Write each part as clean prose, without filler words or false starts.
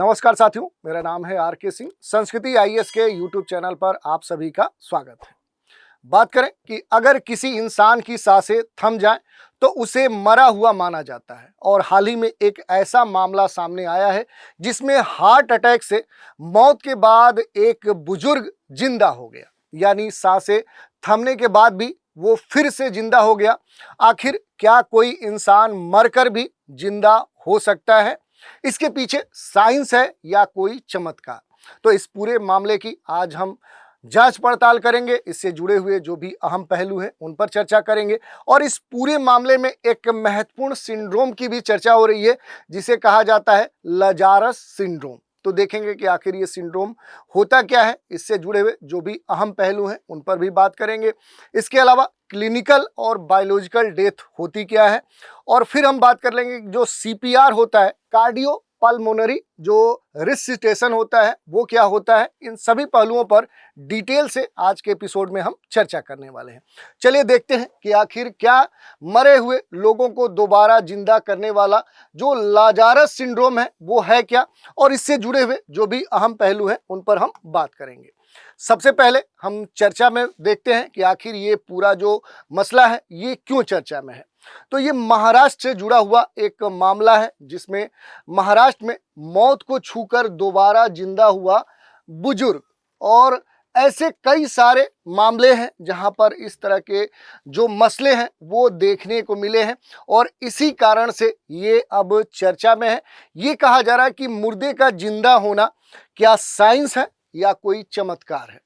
नमस्कार साथियों, मेरा नाम है आर.के. सिंह। संस्कृति आईएएस के यूट्यूब चैनल पर आप सभी का स्वागत है। बात करें कि अगर किसी इंसान की सांसें थम जाएं तो उसे मरा हुआ माना जाता है और हाल ही में एक ऐसा मामला सामने आया है जिसमें हार्ट अटैक से मौत के बाद एक बुजुर्ग जिंदा हो गया, यानी सांसें थमने के बाद भी वो फिर से जिंदा हो गया। आखिर क्या कोई इंसान मरकर भी जिंदा हो सकता है? इसके पीछे साइंस है या कोई चमत्कार? तो इस पूरे मामले की आज हम जांच पड़ताल करेंगे। इससे जुड़े हुए जो भी अहम पहलू हैं उन पर चर्चा करेंगे और इस पूरे मामले में एक महत्वपूर्ण सिंड्रोम की भी चर्चा हो रही है जिसे कहा जाता है लाजारस सिंड्रोम। तो देखेंगे कि आखिर ये सिंड्रोम होता क्या है, इससे जुड़े हुए जो भी अहम पहलू हैं उन पर भी बात करेंगे। इसके अलावा क्लिनिकल और बायोलॉजिकल डेथ होती क्या है, और फिर हम बात कर लेंगे जो सीपीआर होता है, कार्डियो पल्मोनरी जो रिससिटेशन होता है, वो क्या होता है। इन सभी पहलुओं पर डिटेल से आज के एपिसोड में हम चर्चा करने वाले हैं। चलिए देखते हैं कि आखिर क्या मरे हुए लोगों को दोबारा जिंदा करने वाला जो लाजारस सिंड्रोम है वो है क्या, और इससे जुड़े हुए जो भी अहम पहलू हैं उन पर हम बात करेंगे। सबसे पहले हम चर्चा में देखते हैं कि आखिर ये पूरा जो मसला है ये क्यों चर्चा में है। तो ये महाराष्ट्र से जुड़ा हुआ एक मामला है जिसमें महाराष्ट्र में मौत को छूकर दोबारा जिंदा हुआ बुजुर्ग, और ऐसे कई सारे मामले हैं जहां पर इस तरह के जो मसले हैं वो देखने को मिले हैं और इसी कारण से ये अब चर्चा में है। ये कहा जा रहा है कि मुर्दे का जिंदा होना क्या साइंस है या कोई चमत्कार है।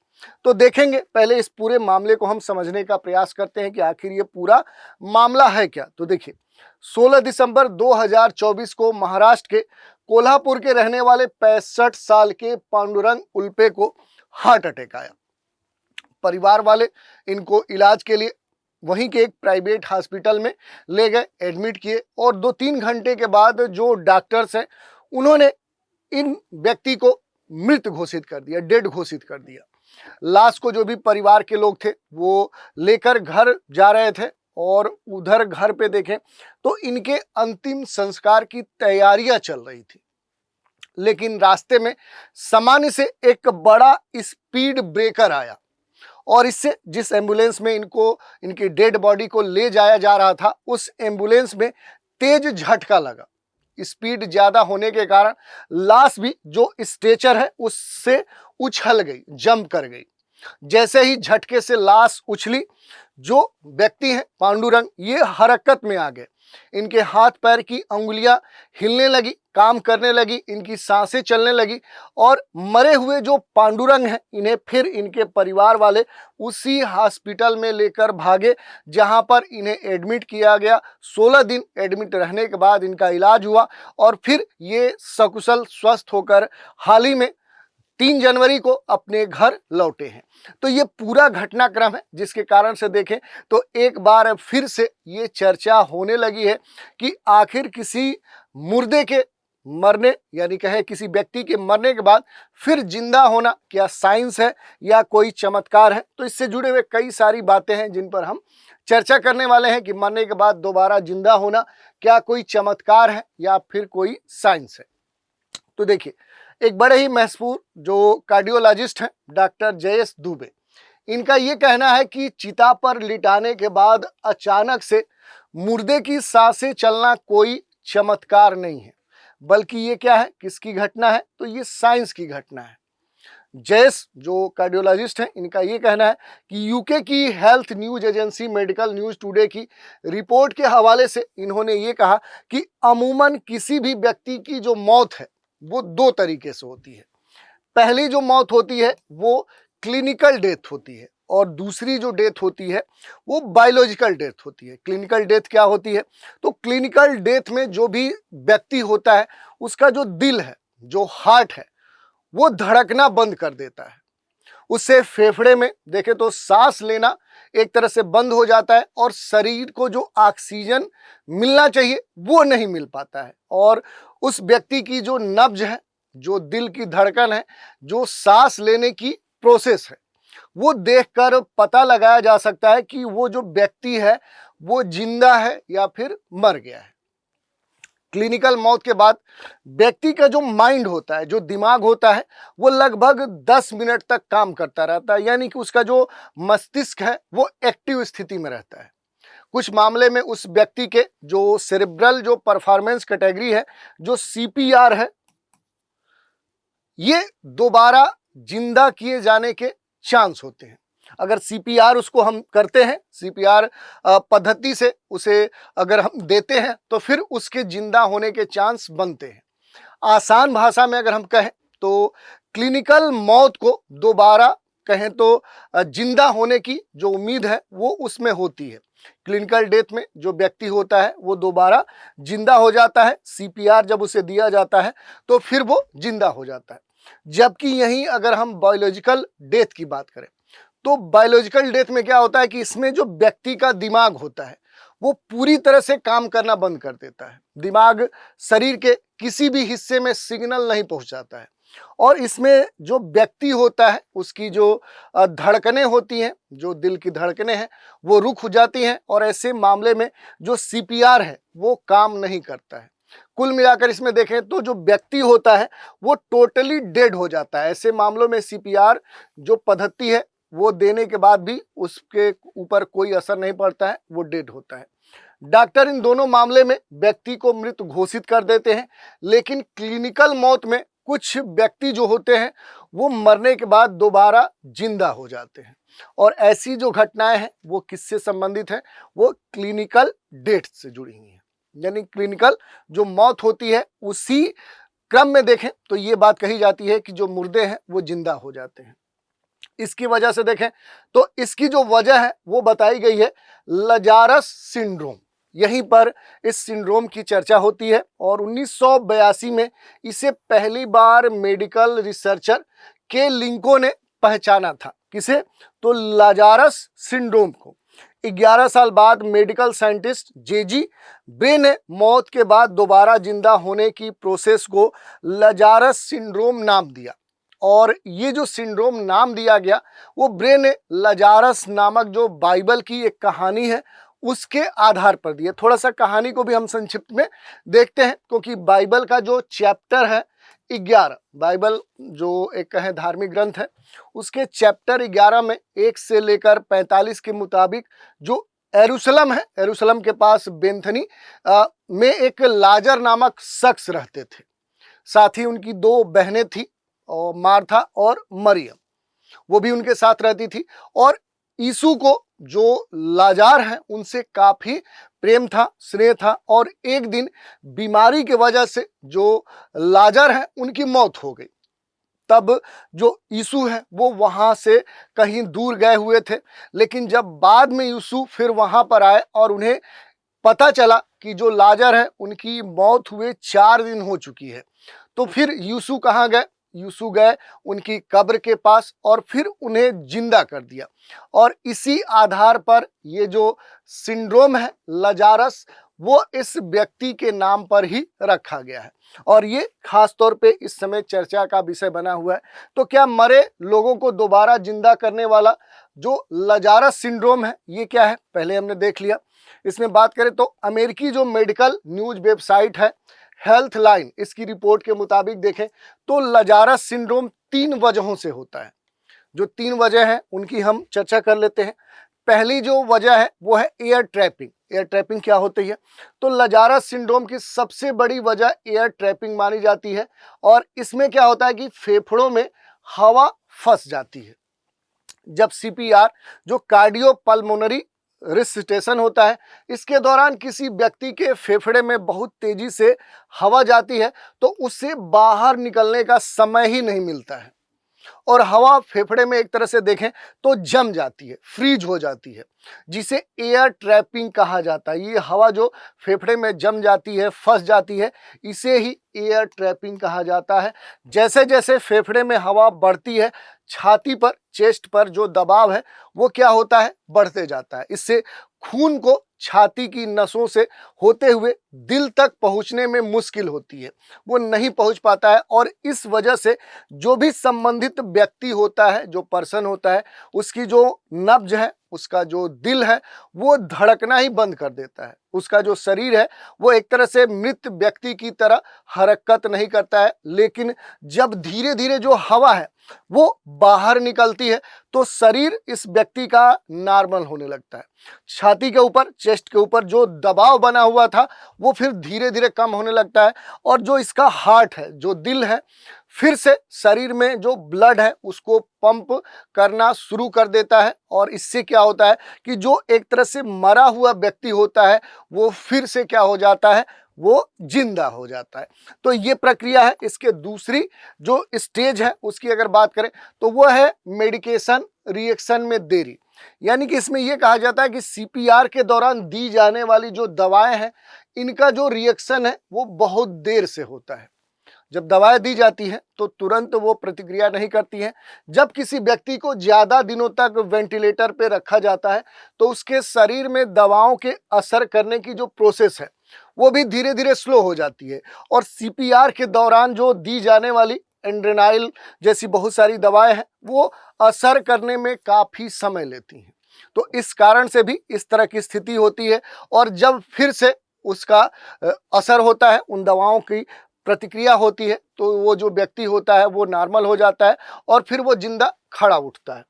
तो देखेंगे, पहले इस पूरे मामले को हम समझने का प्रयास करते हैं कि आखिर ये पूरा मामला है क्या। तो देखिए, 16 दिसंबर 2024 को महाराष्ट्र के कोल्हापुर के रहने वाले 65 साल के पांडुरंग उल्पे को हार्ट अटैक आया। परिवार वाले इनको इलाज के लिए वहीं के एक प्राइवेट हॉस्पिटल में ले गए, एडमिट किए, और 2-3 घंटे के बाद जो डॉक्टर्स हैं उन्होंने इन व्यक्ति को मृत घोषित कर दिया, डेड घोषित कर दिया। लाश को जो भी परिवार के लोग थे वो लेकर घर जा रहे थे और उधर घर पे देखें तो इनके अंतिम संस्कार की तैयारियां चल रही थी, लेकिन रास्ते में सामान्य से एक बड़ा स्पीड ब्रेकर आया और इससे जिस एम्बुलेंस में इनकी डेड बॉडी को ले जाया जा रहा था उस एम्बुलेंस में तेज झटका लगा। स्पीड ज्यादा होने के कारण लाश भी जो स्ट्रेचर है उससे उछल गई, जंप कर गई। जैसे ही झटके से लाश उछली, जो व्यक्ति हैं पांडुरंग, ये हरकत में आ गए। इनके हाथ पैर की अंगुलियां हिलने लगी, काम करने लगी, इनकी सांसें चलने लगी, और मरे हुए जो पांडुरंग हैं इन्हें फिर इनके परिवार वाले उसी हॉस्पिटल में लेकर भागे जहां पर इन्हें एडमिट किया गया। 16 दिन एडमिट रहने के बाद इनका इलाज हुआ और फिर ये सकुशल स्वस्थ होकर हाल ही में 3 जनवरी को अपने घर लौटे हैं। तो ये पूरा घटनाक्रम है जिसके कारण से देखें तो एक बार फिर से ये चर्चा होने लगी है कि आखिर किसी मुर्दे के मरने, यानी कहे किसी व्यक्ति के मरने के बाद फिर जिंदा होना क्या साइंस है या कोई चमत्कार है। तो इससे जुड़े हुए कई सारी बातें हैं जिन पर हम चर्चा करने वाले हैं कि मरने के बाद दोबारा जिंदा होना क्या कोई चमत्कार है या फिर कोई साइंस है। तो देखिए, एक बड़े ही मशहूर जो कार्डियोलॉजिस्ट हैं डॉक्टर जयेश दुबे, इनका ये कहना है कि चिता पर लिटाने के बाद अचानक से मुर्दे की सांसें चलना कोई चमत्कार नहीं है, बल्कि ये क्या है, किसकी घटना है, तो ये साइंस की घटना है। जयेश जो कार्डियोलॉजिस्ट हैं, इनका ये कहना है कि यूके की health news agency medical news today की रिपोर्ट के हवाले से इन्होंने ये कहा कि अमूमन किसी भी व्यक्ति की जो मौत है वो 2 तरीके से होती है। पहली जो मौत होती है वो क्लिनिकल डेथ होती है और दूसरी जो डेथ होती है वो बायोलॉजिकल डेथ होती है। क्लिनिकल डेथ क्या होती है, तो क्लिनिकल डेथ में जो भी व्यक्ति होता है उसका जो दिल है, जो हार्ट है, वो धड़कना बंद कर देता है। उससे फेफड़े में देखें तो सांस लेना एक तरह से बंद हो जाता है और शरीर को जो ऑक्सीजन मिलना चाहिए वो नहीं मिल पाता है, और उस व्यक्ति की जो नब्ज है, जो दिल की धड़कन है, जो सांस लेने की प्रोसेस है, वो देखकर पता लगाया जा सकता है कि वो जो व्यक्ति है वो जिंदा है या फिर मर गया है। क्लिनिकल मौत के बाद व्यक्ति का जो माइंड होता है, जो दिमाग होता है, वो लगभग 10 मिनट तक काम करता रहता है, यानी कि उसका जो मस्तिष्क है वो एक्टिव स्थिति में रहता है। कुछ मामले में उस व्यक्ति के जो सेरेब्रल जो परफॉर्मेंस कैटेगरी है, जो सीपीआर है, ये दोबारा जिंदा किए जाने के चांस होते हैं। अगर सीपीआर उसको हम करते हैं, सीपीआर पद्धति से उसे अगर हम देते हैं तो फिर उसके जिंदा होने के चांस बनते हैं। आसान भाषा में अगर हम कहें तो क्लिनिकल मौत को दोबारा कहें तो जिंदा होने की जो उम्मीद है वो उसमें होती है। क्लिनिकल डेथ में जो व्यक्ति होता है वो दोबारा जिंदा हो जाता है, सीपीआर जब उसे दिया जाता है तो फिर वो जिंदा हो जाता है। जबकि यहीं अगर हम बायोलॉजिकल डेथ की बात करें तो बायोलॉजिकल डेथ में क्या होता है कि इसमें जो व्यक्ति का दिमाग होता है वो पूरी तरह से काम करना बंद कर देता है। दिमाग शरीर के किसी भी हिस्से में सिग्नल नहीं पहुंचाता है और इसमें जो व्यक्ति होता है उसकी जो धड़कनें होती हैं, जो दिल की धड़कनें हैं, वो रुक हो जाती हैं और ऐसे मामले में जो सीपीआर है वो काम नहीं करता है। कुल मिलाकर इसमें देखें तो जो व्यक्ति होता है वो टोटली डेड हो जाता है। ऐसे मामलों में सीपीआर जो पद्धति है वो देने के बाद भी उसके ऊपर कोई असर नहीं पड़ता है, वो डेड होता है। डॉक्टर इन दोनों मामले में व्यक्ति को मृत घोषित कर देते हैं, लेकिन क्लिनिकल मौत में कुछ व्यक्ति जो होते हैं वो मरने के बाद दोबारा जिंदा हो जाते हैं। और ऐसी जो घटनाएं हैं वो किससे संबंधित हैं? वो क्लिनिकल डेथ से जुड़ी हुई हैं। यानी क्लिनिकल जो मौत होती है उसी क्रम में देखें तो ये बात कही जाती है कि जो मुर्दे हैं वो जिंदा हो जाते हैं। इसकी वजह से देखें तो इसकी जो वजह है वो बताई गई है लजारस सिंड्रोम। यहीं पर इस सिंड्रोम की चर्चा होती है और 1982 में इसे पहली बार मेडिकल रिसर्चर के लिंको ने पहचाना था। किसे? तो लजारस सिंड्रोम को। 11 साल बाद मेडिकल साइंटिस्ट जेजी ब्रे ने मौत के बाद दोबारा जिंदा होने की प्रोसेस को लजारस सिंड्रोम नाम दिया और ये जो सिंड्रोम नाम दिया गया वो ब्रे ने लजारस नामक जो बाइबल की एक कहानी है उसके आधार पर दिया। थोड़ा सा कहानी को भी हम संक्षिप्त में देखते हैं क्योंकि बाइबल का जो चैप्टर है 11, बाइबल जो एक कहें धार्मिक ग्रंथ है उसके चैप्टर 11 में 1 से लेकर 45 के मुताबिक जो यरूशलेम है, यरूशलेम के पास बेंथनी में एक लाजर नामक शख्स रहते थे। साथ ही उनकी 2 बहनें थी और मार्था और मरियम, वो भी उनके साथ रहती थी और यीशु को जो लाजार हैं उनसे काफी प्रेम था, स्नेह था और एक दिन बीमारी की वजह से जो लाजार हैं उनकी मौत हो गई। तब जो यीशु है वो वहां से कहीं दूर गए हुए थे, लेकिन जब बाद में यीशु फिर वहां पर आए और उन्हें पता चला कि जो लाजर है उनकी मौत हुए 4 दिन हो चुकी है, तो फिर यीशु कहाँ गए? यीशु गए उनकी कब्र के पास और फिर उन्हें जिंदा कर दिया और इसी आधार पर ये जो सिंड्रोम है लजारस वो इस व्यक्ति के नाम पर ही रखा गया है और ये खास तौर पे इस समय चर्चा का विषय बना हुआ है। तो क्या मरे लोगों को दोबारा जिंदा करने वाला जो लजारस सिंड्रोम है ये क्या है? पहले हमने देख लिया। इसमें बात करें तो अमेरिकी जो मेडिकल न्यूज वेबसाइट है हेल्थ लाइन, इसकी रिपोर्ट के मुताबिक देखें तो लजारस सिंड्रोम 3 वजहों से होता है। जो 3 वजह हैं उनकी हम चर्चा कर लेते हैं। पहली जो वजह है वो है एयर ट्रैपिंग। एयर ट्रैपिंग क्या होती है? तो लजारस सिंड्रोम की सबसे बड़ी वजह एयर ट्रैपिंग मानी जाती है और इसमें क्या होता है कि फेफड़ों में हवा फंस जाती है। जब सीपीआर जो कार्डियोपल्मोनरी रिससिटेशन होता है, इसके दौरान किसी व्यक्ति के फेफड़े में बहुत तेजी से हवा जाती है तो उसे बाहर निकलने का समय ही नहीं मिलता है और हवा फेफड़े में एक तरह से देखें तो जम जाती है, फ्रीज हो जाती है, जिसे एयर ट्रैपिंग कहा जाता है। ये हवा जो फेफड़े में जम जाती है, फंस जाती है, इसे ही एयर ट्रैपिंग कहा जाता है। जैसे जैसे फेफड़े में हवा बढ़ती है, छाती पर, चेस्ट पर जो दबाव है वो क्या होता है? बढ़ते जाता है। इससे खून को छाती की नसों से होते हुए दिल तक पहुंचने में मुश्किल होती है, वो नहीं पहुंच पाता है और इस वजह से जो भी संबंधित व्यक्ति होता है, जो पर्सन होता है, उसकी जो नब्ज है, उसका जो दिल है वो धड़कना ही बंद कर देता है, उसका जो शरीर है वो एक तरह से मृत व्यक्ति की तरह हरकत नहीं करता है, लेकिन जब धीरे धीरे जो हवा है वो बाहर निकलती है तो शरीर इस व्यक्ति का नॉर्मल होने लगता है। छाती के ऊपर, चेस्ट के ऊपर जो दबाव बना हुआ था वो फिर धीरे धीरे कम होने लगता है, और जो इसका हार्ट है, जो दिल है, फिर से शरीर में जो ब्लड है उसको पंप करना शुरू कर देता है। और इससे क्या होता है कि जो एक तरह से मरा हुआ व्यक्ति होता है वो फिर से क्या हो जाता है, वो जिंदा हो जाता है। तो ये प्रक्रिया है। इसके दूसरी जो स्टेज है उसकी अगर बात करें तो वो है मेडिकेशन रिएक्शन में देरी। यानी कि इसमें यह कहा जाता है कि सीपीआर के दौरान दी जाने वाली जो दवाएं हैं इनका जो रिएक्शन है वो बहुत देर से होता है। जब दवाएं दी जाती हैं तो तुरंत वो प्रतिक्रिया नहीं करती हैं। जब किसी व्यक्ति को ज़्यादा दिनों तक वेंटिलेटर पे रखा जाता है तो उसके शरीर में दवाओं के असर करने की जो प्रोसेस है वो भी धीरे धीरे स्लो हो जाती है। और सीपीआर के दौरान जो दी जाने वाली एड्रेनालिन जैसी बहुत सारी दवाएं हैं वो असर करने में काफ़ी समय लेती हैं। तो इस कारण से भी इस तरह की स्थिति होती है। और जब फिर से उसका असर होता है, उन दवाओं की प्रतिक्रिया होती है, तो वो जो व्यक्ति होता है वो नॉर्मल हो जाता है और फिर वो जिंदा खड़ा उठता है।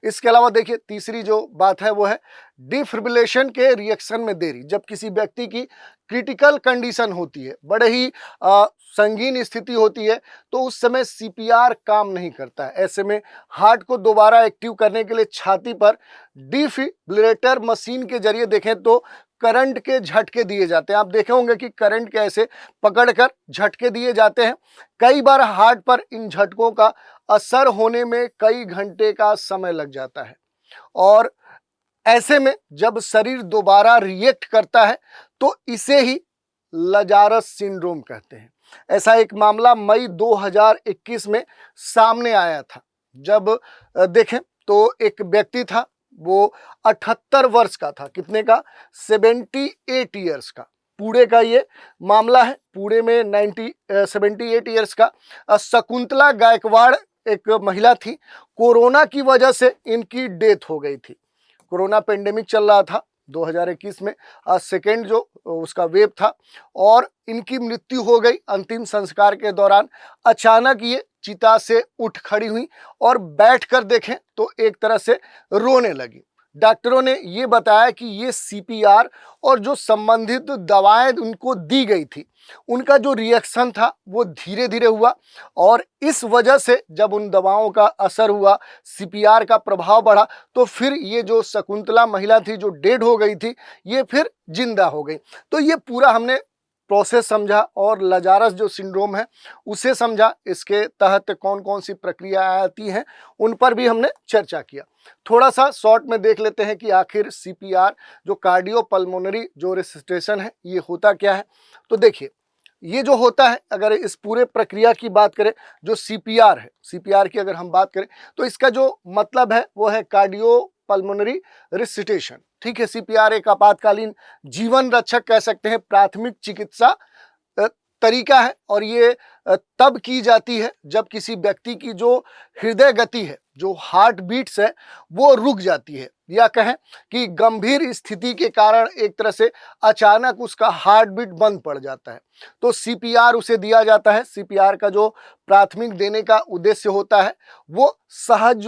इसके अलावा देखिए तीसरी जो बात है वो है डिफिब्रिलेशन के रिएक्शन में देरी। जब किसी व्यक्ति की क्रिटिकल कंडीशन होती है, बड़े ही संगीन स्थिति होती है, तो उस समय सीपीआर काम नहीं करता है। ऐसे में हार्ट को दोबारा एक्टिव करने के लिए छाती पर डिफिब्रिलेटर मशीन के जरिए देखें तो करंट के झटके दिए जाते हैं। आप देखे होंगे कि करंट के ऐसे पकड़कर झटके दिए जाते हैं। कई बार हार्ट पर इन झटकों का असर होने में कई घंटे का समय लग जाता है। और ऐसे में जब शरीर दोबारा रिएक्ट करता है तो इसे ही लजारस सिंड्रोम कहते हैं। ऐसा एक मामला मई 2021 में सामने आया था। जब देखें तो एक व्यक्ति था, वो 78 वर्ष का था। कितने का? 78 ईयर्स का। पुणे का ये मामला है। पुणे में 78 ईयर्स का शकुंतला गायकवाड़ एक महिला थी। कोरोना की वजह से इनकी डेथ हो गई थी। कोरोना पेंडेमिक चल रहा था 2021 में, सेकेंड जो उसका वेव था, और इनकी मृत्यु हो गई। अंतिम संस्कार के दौरान अचानक ये चिता से उठ खड़ी हुई और बैठकर देखें तो एक तरह से रोने लगी। डॉक्टरों ने ये बताया कि ये सीपीआर और जो संबंधित दवाएं उनको दी गई थी उनका जो रिएक्शन था वो धीरे धीरे हुआ, और इस वजह से जब उन दवाओं का असर हुआ, सीपीआर का प्रभाव बढ़ा, तो फिर ये जो शकुंतला महिला थी जो डेड हो गई थी ये फिर जिंदा हो गई। तो ये पूरा हमने प्रोसेस समझा और लजारस जो सिंड्रोम है उसे समझा। इसके तहत कौन कौन सी प्रक्रिया आती हैं उन पर भी हमने चर्चा किया। थोड़ा सा शॉर्ट में देख लेते हैं कि आखिर सीपीआर जो कार्डियोपल्मोनरी जो रेसिस्टेशन है ये होता क्या है। तो देखिए ये जो होता है, अगर इस पूरे प्रक्रिया की बात करें, जो सीपीआर है, सीपीआर की अगर हम बात करें तो इसका जो मतलब है वो है कार्डियोपल्मोनरी रेसिस्टेशन। ठीक है, सीपीआर एक आपातकालीन जीवन रक्षक कह सकते हैं, प्राथमिक चिकित्सा तरीका है। और ये तब की जाती है जब किसी व्यक्ति की जो हृदय गति है, जो हार्ट बीट्स है, वो रुक जाती है, या कहें कि गंभीर स्थिति के कारण एक तरह से अचानक उसका हार्ट बीट बंद पड़ जाता है, तो सीपीआर उसे दिया जाता है। सीपीआर का जो प्राथमिक देने का उद्देश्य होता है वो सहज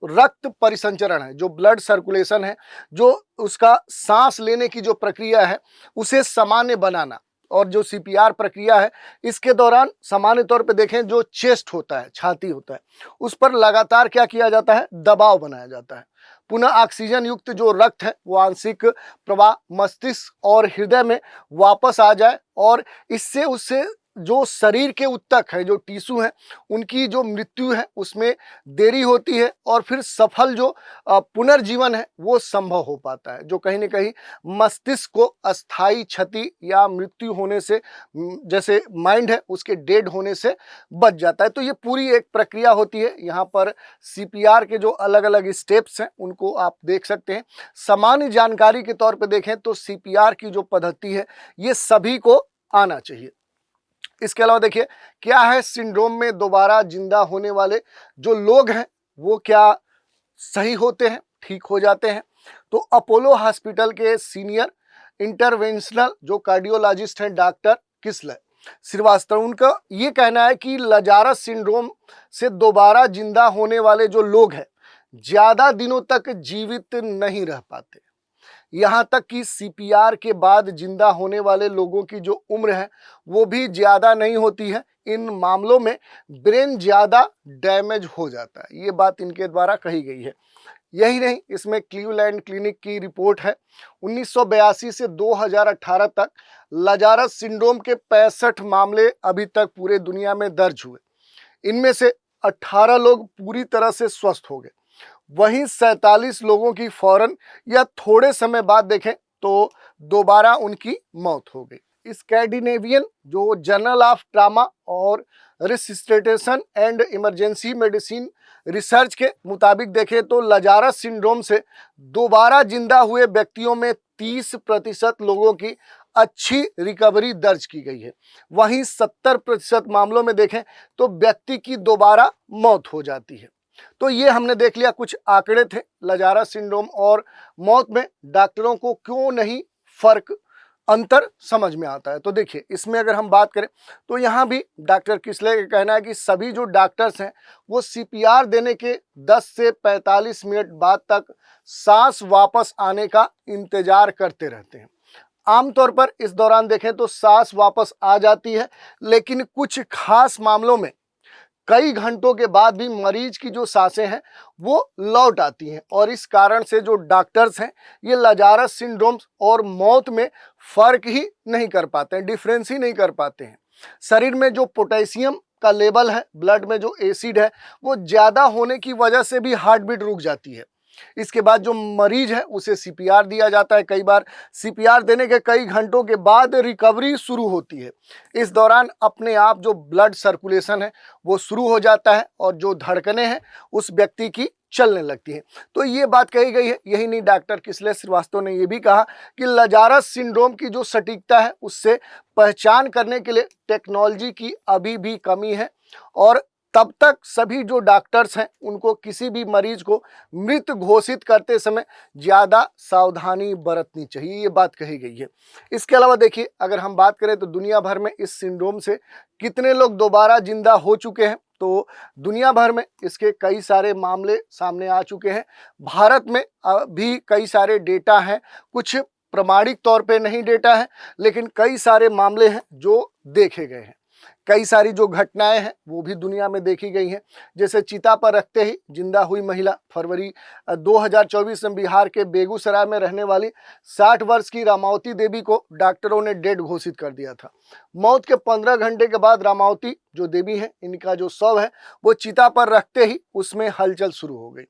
रक्त परिसंचरण है, जो ब्लड सर्कुलेशन है, जो उसका सांस लेने की जो प्रक्रिया है उसे सामान्य बनाना। और जो सीपीआर प्रक्रिया है इसके दौरान सामान्य तौर पे देखें जो चेस्ट होता है, छाती होता है, उस पर लगातार क्या किया जाता है, दबाव बनाया जाता है। पुनः ऑक्सीजन युक्त जो रक्त है वो आंशिक प्रवाह मस्तिष्क और हृदय में वापस आ जाए, और इससे उससे जो शरीर के उत्तक है, जो टिश्यू है, उनकी जो मृत्यु है उसमें देरी होती है, और फिर सफल जो पुनर्जीवन है वो संभव हो पाता है, जो कहीं ना कहीं मस्तिष्क को अस्थायी क्षति या मृत्यु होने से, जैसे माइंड है उसके डेड होने से बच जाता है। तो ये पूरी एक प्रक्रिया होती है। यहाँ पर सीपीआर के जो अलग अलग स्टेप्स हैं उनको आप देख सकते हैं। सामान्य जानकारी के तौर पर देखें तो सीपीआर की जो पद्धति है ये सभी को आना चाहिए। इसके अलावा देखिए क्या है, सिंड्रोम में दोबारा जिंदा होने वाले जो लोग हैं वो क्या सही होते हैं, ठीक हो जाते हैं। तो अपोलो हॉस्पिटल के सीनियर इंटरवेंशनल जो कार्डियोलॉजिस्ट हैं डॉक्टर किसले श्रीवास्तव, उनका ये कहना है कि लजारस सिंड्रोम से दोबारा जिंदा होने वाले जो लोग हैं ज्यादा दिनों तक जीवित नहीं रह पाते। यहाँ तक कि सीपीआर के बाद जिंदा होने वाले लोगों की जो उम्र है वो भी ज़्यादा नहीं होती है। इन मामलों में ब्रेन ज़्यादा डैमेज हो जाता है, ये बात इनके द्वारा कही गई है। यही नहीं, इसमें क्लीवलैंड क्लिनिक की रिपोर्ट है 1982 से 2018 तक लजारस सिंड्रोम के 65 मामले अभी तक पूरे दुनिया में दर्ज हुए। इनमें से 18 लोग पूरी तरह से स्वस्थ हो गए, वहीं 47 लोगों की फौरन या थोड़े समय बाद देखें तो दोबारा उनकी मौत हो गई। स्कैंडिनेवियन जो जर्नल ऑफ ट्रामा और रिसिस्टेशन एंड इमरजेंसी मेडिसिन रिसर्च के मुताबिक देखें तो लजारस सिंड्रोम से दोबारा जिंदा हुए व्यक्तियों में 30% लोगों की अच्छी रिकवरी दर्ज की गई है। वहीं 70% मामलों में देखें तो व्यक्ति की दोबारा मौत हो जाती है। तो ये हमने देख लिया, कुछ आंकड़े थे लजारस सिंड्रोम और मौत में डॉक्टरों को क्यों नहीं फर्क अंतर समझ में आता है। तो देखिए, इसमें अगर हम बात करें तो यहाँ भी डॉक्टर किसले का कहना है कि सभी जो डॉक्टर्स हैं वो सीपीआर देने के 10 से 45 मिनट बाद तक सांस वापस आने का इंतजार करते रहते हैं। आमतौर पर इस दौरान देखें तो सांस वापस आ जाती है, लेकिन कुछ खास मामलों में कई घंटों के बाद भी मरीज की जो सांसें हैं वो लौट आती हैं, और इस कारण से जो डॉक्टर्स हैं ये लजारस सिंड्रोम और मौत में फर्क ही नहीं कर पाते हैं, डिफरेंस ही नहीं कर पाते हैं। शरीर में जो पोटेशियम का लेवल है, ब्लड में जो एसिड है वो ज़्यादा होने की वजह से भी हार्ट बीट रुक जाती है। इसके बाद जो मरीज है उसे सीपीआर दिया जाता है। कई बार सीपीआर देने के कई घंटों के बाद रिकवरी शुरू होती है। इस दौरान अपने आप जो ब्लड सर्कुलेशन है वो शुरू हो जाता है और जो धड़कनें हैं उस व्यक्ति की चलने लगती है। तो ये बात कही गई है। यही नहीं, डॉक्टर किसले श्रीवास्तव ने ये भी कहा कि लजारस सिंड्रोम की जो सटीकता है उससे पहचान करने के लिए टेक्नोलॉजी की अभी भी कमी है, और तब तक सभी जो डॉक्टर्स हैं उनको किसी भी मरीज को मृत घोषित करते समय ज़्यादा सावधानी बरतनी चाहिए, ये बात कही गई है। इसके अलावा देखिए, अगर हम बात करें तो दुनिया भर में इस सिंड्रोम से कितने लोग दोबारा जिंदा हो चुके हैं, तो दुनिया भर में इसके कई सारे मामले सामने आ चुके हैं। भारत में भी कई सारे डेटा हैं, कुछ प्रमाणिक तौर पे नहीं डेटा है, लेकिन कई सारे मामले हैं जो देखे गए हैं। कई सारी जो घटनाएं हैं वो भी दुनिया में देखी गई हैं। जैसे चिता पर रखते ही जिंदा हुई महिला, फरवरी 2024 में बिहार के बेगूसराय में रहने वाली 60 वर्ष की रामावती देवी को डॉक्टरों ने डेड घोषित कर दिया था। मौत के 15 घंटे के बाद रामावती जो देवी है, इनका जो शव है वो चिता पर रखते ही उसमें हलचल शुरू हो गई।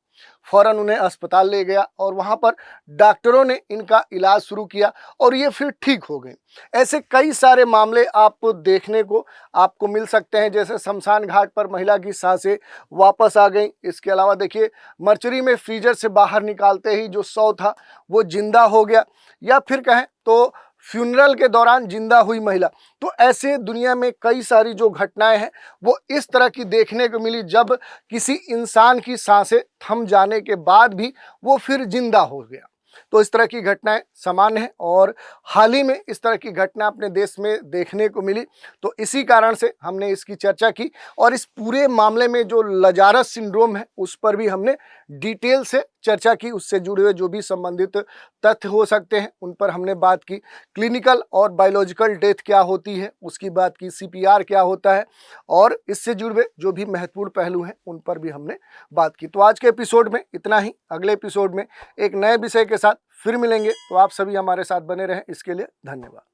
फौरन उन्हें अस्पताल ले गया और वहां पर डॉक्टरों ने इनका इलाज शुरू किया और ये फिर ठीक हो गए। ऐसे कई सारे मामले आपको देखने को आपको मिल सकते हैं। जैसे शमशान घाट पर महिला की सांसें वापस आ गई। इसके अलावा देखिए, मर्चरी में फ्रीजर से बाहर निकालते ही जो शव था वो जिंदा हो गया, या फिर कहें तो फ्यूनरल के दौरान जिंदा हुई महिला। तो ऐसे दुनिया में कई सारी जो घटनाएं हैं वो इस तरह की देखने को मिली, जब किसी इंसान की सांसें थम जाने के बाद भी वो फिर जिंदा हो गया। तो इस तरह की घटनाएं सामान्य हैं और हाल ही में इस तरह की घटना अपने देश में देखने को मिली। तो इसी कारण से हमने इसकी चर्चा की और इस पूरे मामले में जो लजारस सिंड्रोम है उस पर भी हमने डिटेल से चर्चा की। उससे जुड़े हुए जो भी संबंधित तथ्य हो सकते हैं उन पर हमने बात की। क्लिनिकल और बायोलॉजिकल डेथ क्या होती है उसकी बात की, सीपीआर क्या होता है, और इससे जुड़े हुए जो भी महत्वपूर्ण पहलू हैं उन पर भी हमने बात की। तो आज के एपिसोड में इतना ही। अगले एपिसोड में एक नए विषय के साथ फिर मिलेंगे। तो आप सभी हमारे साथ बने रहें, इसके लिए धन्यवाद।